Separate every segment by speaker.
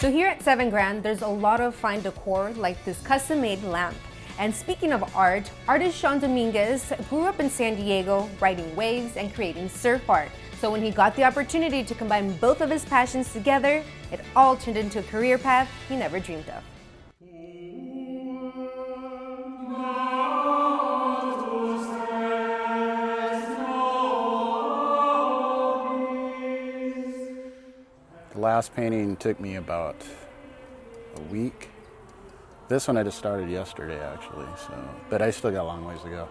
Speaker 1: So here at 7 Grand, there's a lot of fine decor like this custom-made lamp. And speaking of art, artist Sean Dominguez grew up in San Diego riding waves and creating surf art. So when he got the opportunity to combine both of his passions together, it all turned into a career path he never dreamed of.
Speaker 2: The last painting took me about a week. This one I just started yesterday, actually, but I still got a long ways to go.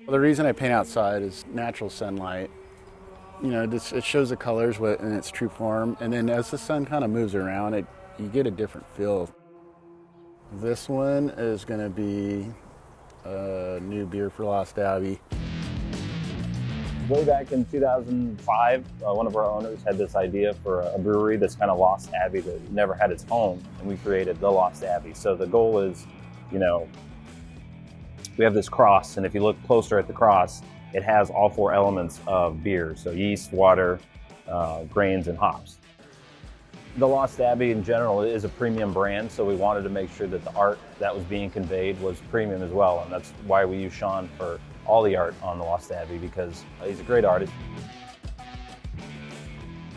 Speaker 2: Well, the reason I paint outside is natural sunlight. You know, it shows the colors in its true form, and then as the sun kind of moves around, you get a different feel. This one is going to be a new beer for Lost Abbey.
Speaker 3: Way back in 2005, one of our owners had this idea for a brewery that's kind of Lost Abbey that never had its home, and we created the Lost Abbey. So the goal is, you know, we have this cross, and if you look closer at the cross, it has all 4 elements of beer, so yeast, water, grains, and hops. The Lost Abbey in general is a premium brand, so we wanted to make sure that the art that was being conveyed was premium as well, and that's why we use Sean for all the art on the Lost Abbey, because he's a great artist.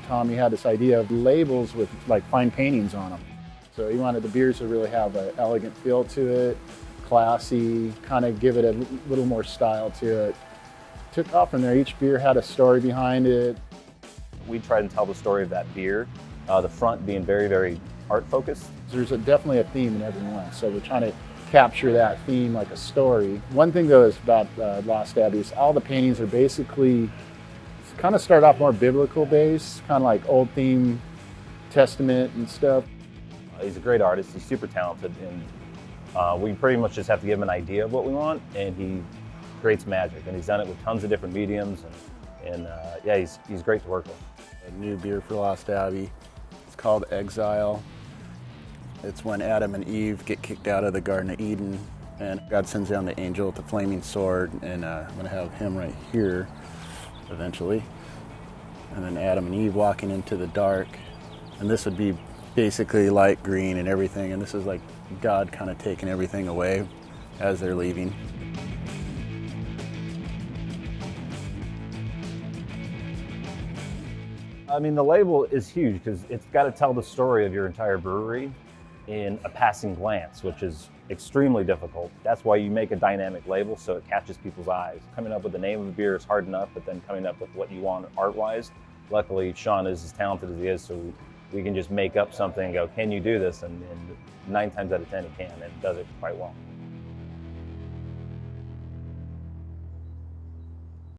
Speaker 2: Tommy had this idea of labels with like fine paintings on them. So he wanted the beers to really have an elegant feel to it, classy, kind of give it a little more style to it. Took off from there. Each beer had a story behind it.
Speaker 3: We tried to tell the story of that beer, the front being very, very art focused.
Speaker 2: There's definitely a theme in every one, so we're trying to capture that theme like a story. One thing though is about Lost Abbey is all the paintings are basically kind of start off more biblical based, kind of like Old Theme Testament and stuff.
Speaker 3: He's a great artist, he's super talented, and we pretty much just have to give him an idea of what we want, and he creates magic, and he's done it with tons of different mediums, and yeah, he's great to work with.
Speaker 2: A new beer for Lost Abbey. It's called Exile. It's when Adam and Eve get kicked out of the Garden of Eden, and God sends down the angel with the flaming sword, and I'm going to have him right here eventually. And then Adam and Eve walking into the dark, and this would be basically light green and everything, and this is like God kind of taking everything away as they're leaving.
Speaker 3: I mean, the label is huge because it's got to tell the story of your entire brewery in a passing glance, which is extremely difficult. That's why you make a dynamic label, so it catches people's eyes. Coming up with the name of the beer is hard enough, but then coming up with what you want art-wise, luckily Sean is as talented as he is, so we can just make up something and go, can you do this? And 9 times out of 10 he can, and does it quite well.